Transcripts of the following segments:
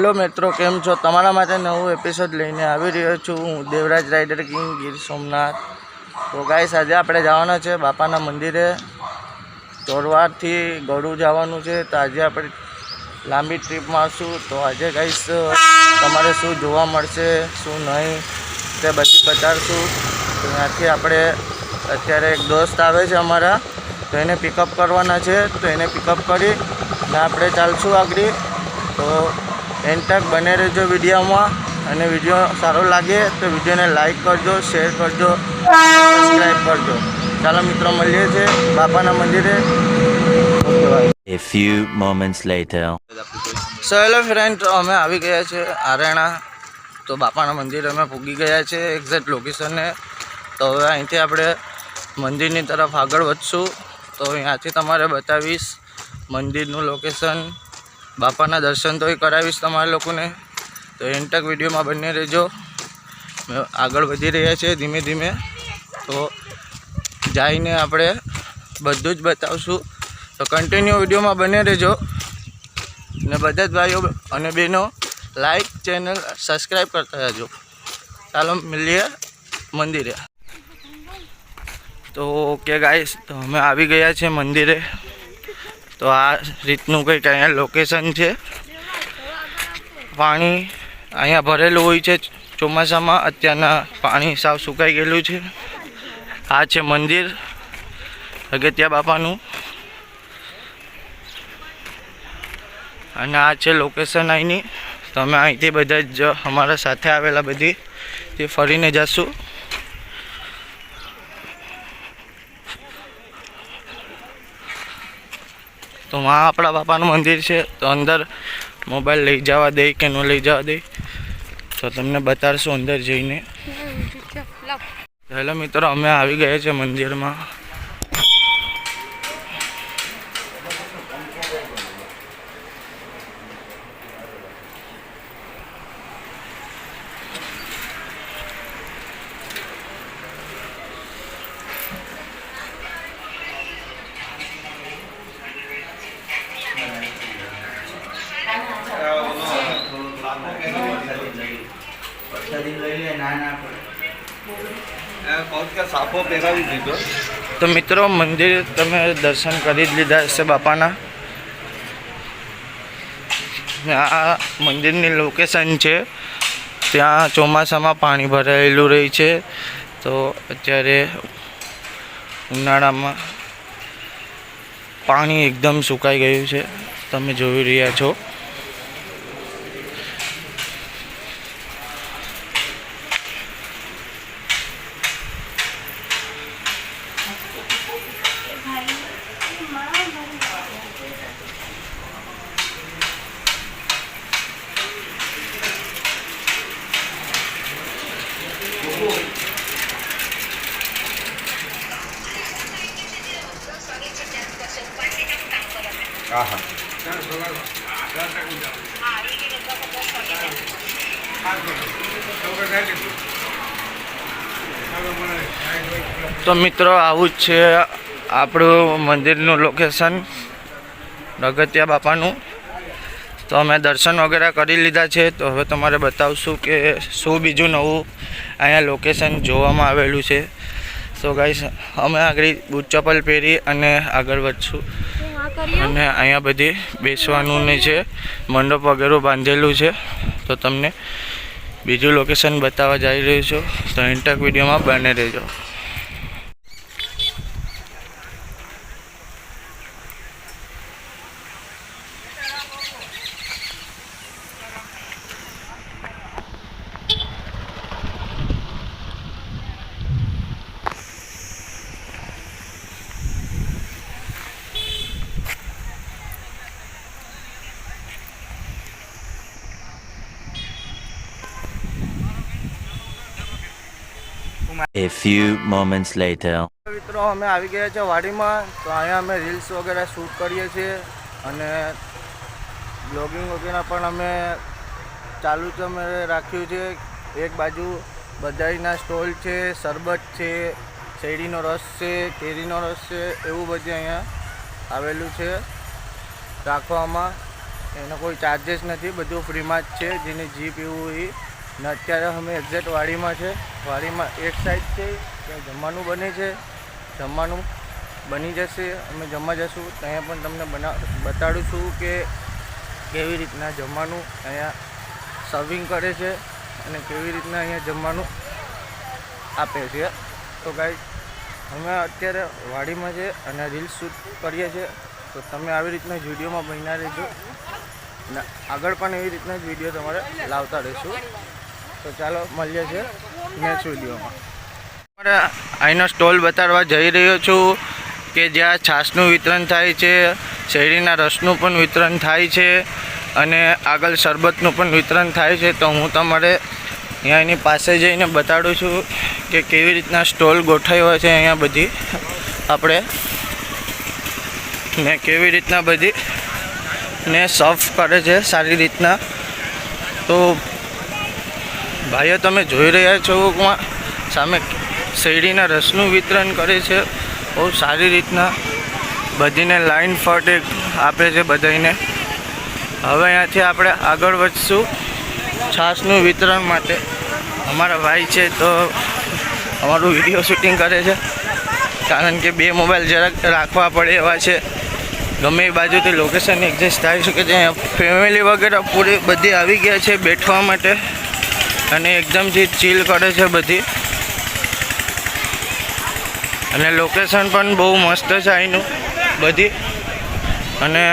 Hello मित्रों, केम छो? तमारा माटे नवुं एपिसोड लईने आवी रह्यो छुं हूँ, देवराज राइडर किंग गीर सोमनाथ। तो गाइस, आज आपणे जवाना छे बापाना मंदिरे। चोरवाडथी गळू जवानुं छे, तो आज आपणे लांबी ट्रीप मारशुं। तो आज गाइस तमारे शुं जोवा मळशे शुं नहीं ते बधी बताडशुं। तो ત્યાંથી આપણે અત્યારે એક દોસ્ત આવે છે અમારા, તો એને પિકઅપ કરવાના છે। તો એને પિકઅપ કરી ને આપણે ચાલશું આગળ। તો એન્ડ તક બને રહેજો વિડીયોમાં, અને વિડીયો સારો લાગે તો વિડીયોને લાઈક કરજો, શેર કરજો, સબસ્ક્રાઈબ કરજો। ચાલો મિત્રો, મળીએ છીએ બાપાના મંદિરે। A few moments later. So hello friend, તો અમે આવી ગયા છે આરેણા। તો બાપાના મંદિરે અમે પૂગી ગયા છે એક્ઝેક્ટ લોકેશને। તો હવે અહીંથી આપણે મંદિરની તરફ આગળ વધશું। તો અહીંયાથી તમારે બતાવીશ મંદિરનું લોકેશન, બાપાના દર્શન તો કરાવીશ તમારા લોકોને। તો એન્ડ તક વિડીયોમાં બને રહેજો। આગળ વધી રહ્યા છે ધીમે ધીમે, તો જઈને આપણે બધું જ બતાવશું। તો કન્ટિન્યુ વિડીયોમાં બને રહેજો, ને બધા જ ભાઈઓ અને બહેનો લાઈક, ચેનલ સબસ્ક્રાઈબ કરતા રહેજો। ચાલો મળીએ મંદિરે। તો ઓકે ગાઈસ, તો અમે આવી ગયા છે મંદિરે। તો આ રીતનું કંઈક અહીંયા લોકેશન છે। પાણી અહીંયા ભરેલું હોય છે ચોમાસામાં, અત્યારના પાણી સાવ સુકાઈ ગયેલું છે। આ છે મંદિર અગત્યા બાપાનું, અને આ છે લોકેશન અહીંની। તો અમે અહીંથી બધા જ અમારા સાથે આવેલા બધી તે ફરીને જશું। તો વहाँ આપણા બાપાનું મંદિર છે। તો અંદર મોબાઈલ લઈ જવા દે કે ન લઈ જવા દે તો તમને બતાડશું અંદર જઈને। હેલો મિત્રો, અમે આવી ગયા છે મંદિરમાં। तो मित्रों, मंदिर तमे दर्शन करी लीधा हशे बापाना। आ मंदिरनी लोकेशन है, त्या ચોમાસામાં पाणी भरायेलू रही है। तो अत्यारे उनाळामां पाणी एकदम सुकाई गयुं छे, तमे जोई रह्या छो। तो मित्रों, आवुं ज छे आपणुं मंदिरनुं लोकेशन अगत्या बापानुं। तो अमे दर्शन वगैरह करी लीधा छे। तो हवे तमारे बतावशुं के शुं बीजुं नवुं अहींया लोकेशन जोवामां आवेलुं छे। तो गाइस, अमे आगळ बूट चप्पल पहेरी अने आगळ वधशुं, अने अहींया बधी बेसवानुं ने छे, मंडप वगैरह बांधेलुं छे। तो तमने बीजुं लोकेशन बताववा जई रह्यो छुं। तो एंड तक विडियोमां बने रहेजो। A few moments later. मित्रों, अमे आवी गया छे वाडीमां। तो अहींया अमे रील्स वगैरह शूट करीए छीए, अने ब्लॉगिंग वगैरह पण अमे चालू ज अमे राख्युं छे। एक बाजू बधाईना स्टॉल छे, शरबत छे, શેરડીનો રસ છે, કેરીનો રસ છે, એવું બધું અહીંયા આવેલું છે રાખવામાં। એનો કોઈ ચાર્જિસ નથી, બધું ફ્રીમાં જ છે જેને જી પીવું એ. ને અત્યારે અમે એક્ઝેક્ટ વાડીમાં છે. વાડીમાં એક સાઈડ છે ત્યાં જમવાનું બને છે, જમવાનું બની જશે, અમે જમવા જશું ત્યાં પણ તમને બતાડું છું કે કેવી રીતના જમવાનું અહીંયા સર્વિંગ કરે છે અને કેવી રીતના અહીંયા જમવાનું આપે છે. તો ગાઈસ અમે અત્યારે વાડીમાં છે અને રીલ્સ શૂટ કરીએ છીએ, તો તમે આવી રીતના વિડીયોમાં બન્યા રહેજો અને આગળ પણ એવી રીતના જ વિડીયો તમારે લાવતા રહીશું. તો ચાલો મળીએ છીએ નેક્સ્ટ વિડીયોમાં. તમારે અહીંનો સ્ટોલ બતાડવા જઈ રહ્યો છું કે જ્યાં છાશનું વિતરણ થાય છે, શેરડીના રસનું પણ વિતરણ થાય છે અને આગળ શરબતનું પણ વિતરણ થાય છે. તો હું તમારે અહીંયા એની પાસે જઈને બતાડું છું કે કેવી રીતના સ્ટોલ ગોઠવ્યો છે અહીંયા બધી આપણે ને કેવી રીતના બધી ને સર્વ કરે છે સારી રીતના. તો ભાઈઓ તમે જોઈ રહ્યા છો સામે શેરડીના રસનું વિતરણ કરે છે બહુ સારી રીતના, બધીને લાઈન ફટ આપે છે બધાને. હવે અહીંયાથી આપણે આગળ વધશું છાશનું વિતરણ માટે. અમારા ભાઈ છે તો અમારું વિડીયો શૂટિંગ કરે છે, કારણ કે બે મોબાઈલ જરાક રાખવા પડે એવા છે. ગમે એ બાજુથી લોકેશન એડજસ્ટ થઈ શકે છે. ફેમિલી વગેરે પૂરી બધી આવી ગયા છે બેઠવા માટે અને એકદમથી ચીલ કરે છે બધી. અને લોકેશન પણ બહુ મસ્ત છે અહીંનું બધી. અને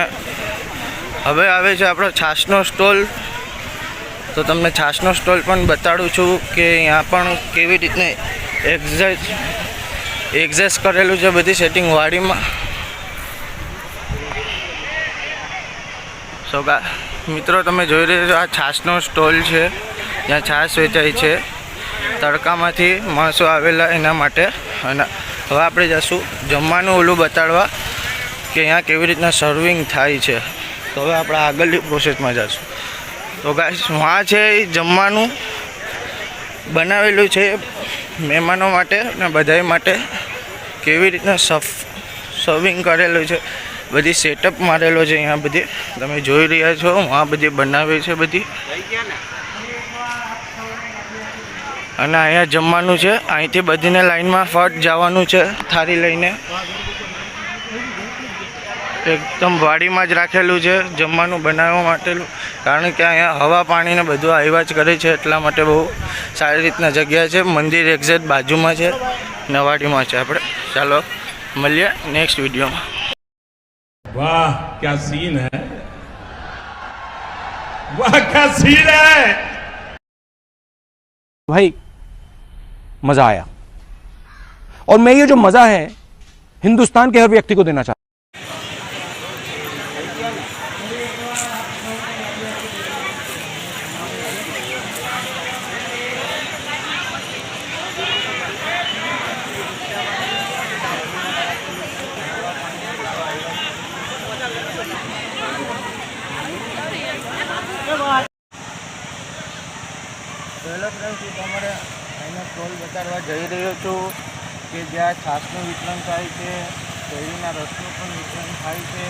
હવે આવે છે આપણો છાશનો સ્ટોલ. તો તમને છાશનો સ્ટોલ પણ બતાડું છું કે અહીંયા પણ કેવી રીતને એક્ઝેસ્ટ કરેલું છે બધી સેટિંગ વાડીમાં. સો મિત્રો તમે જોઈ રહ્યા છો આ છાશનો સ્ટોલ છે જ્યાં છાશ વેચાય છે. તડકામાંથી માણસો આવેલા એના માટે. અને હવે આપણે જઈશું જમવાનું ઓલું બતાડવા કે અહીંયા કેવી રીતના સર્વિંગ થાય છે. તો હવે આપણે આગળની પ્રોસેસમાં જઈશું. તો ગાઈસ વहाँ છે એ જમવાનું બનાવેલું છે મહેમાનો માટે અને બધા માટે. કેવી રીતના સર્વિંગ કરેલું છે, બધી સેટઅપ મારેલો છે અહીંયા બધી તમે જોઈ રહ્યા છો. વहाँ બધી બનાવી છે બધી. અને અહીંયા જમવાનું છે. અહીંથી બધીને લાઈનમાં ફટ જવાનું છે થાળી લઈને. એકદમ વાડીમાં જ રાખેલું છે જમવાનું બનાવવા માટેનું, કારણ કે અહીંયા હવા પાણીને બધું આવ્યા જ કરે છે એટલા માટે બહુ સારી રીતના જગ્યા છે. મંદિર એક્ઝેક્ટ બાજુમાં છે ને વાડીમાં છે. આપણે ચાલો મળીએ નેક્સ્ટ વિડીયોમાં. वाह क्या सीन है, वाह क्या सीन है भाई, मजा आया. और मैं ये जो मजा है हिंदुस्तान के हर व्यक्ति को देना चाहता हूं. હેલો ફ્રેન્ડ્સ, હું તમારે અહીંનો સ્ટોલ બતાડવા જઈ રહ્યો છું કે જ્યાં છાશનું વિતરણ થાય છે, શેરડીના રસનું પણ વિતરણ થાય છે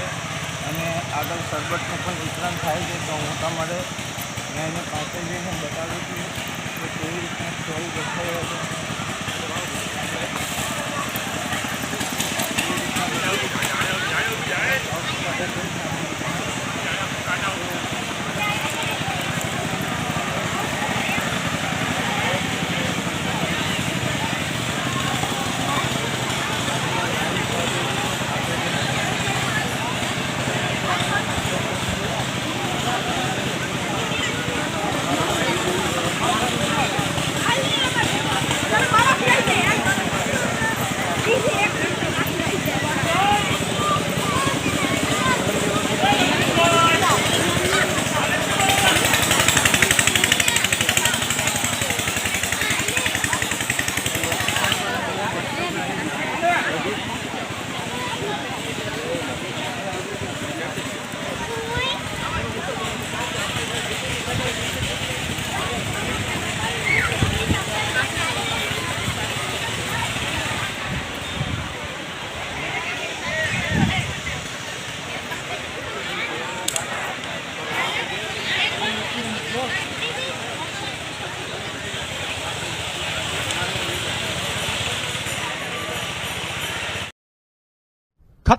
અને આગળ શરબતનું પણ વિતરણ થાય છે. તો હું તમારે એની પાસે જઈને બતાડું છું કે કેવી રીતના સ્ટોલ ગોઠવ્યો છે.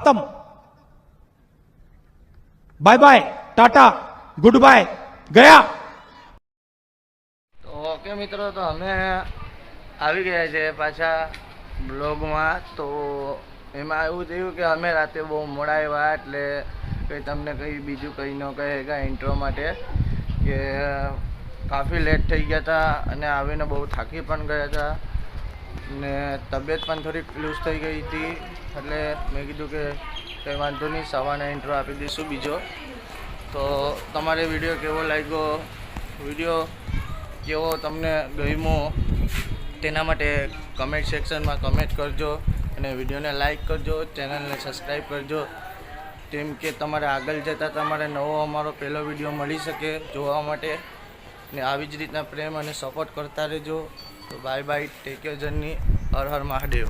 खत्म, bye bye, tata, goodbye, गया। તો ઓકે મિત્રો, તો અમે આવી ગયા છે પાછા બ્લોગમાં. તો એમાં એવું થયું કે અમે રાતે બહુ મોડા આવ્યા, એટલે કંઈ તમને કંઈ બીજું કંઈ ન કહે કે ઇન્ટ્રો માટે કે કાફી લેટ થઈ ગયા હતા અને આવીને બહુ થાકી પણ ગયા હતા ને તબિયત પણ થોડીક લૂઝ થઈ ગઈ હતી. એટલે મેં કીધું કે કંઈ વાંધો નહીં, સવારના ઇન્ટ્રો આપી દઈશું બીજો. તો તમારે વિડીયો કેવો લાગ્યો, વિડીયો કેવો તમને ગમ્યો, તેના માટે કમેન્ટ સેક્શનમાં કમેન્ટ કરજો અને વિડીયોને લાઈક કરજો, ચેનલને સબસ્ક્રાઈબ કરજો, તેમ કે તમારે આગળ જતાં તમારે નવો અમારો પહેલો વિડીયો મળી શકે જોવા માટે. ને આવી જ રીતના પ્રેમ અને સપોર્ટ કરતા રહેજો. તો bye bye, take care journey, હર હર મહાદેવ.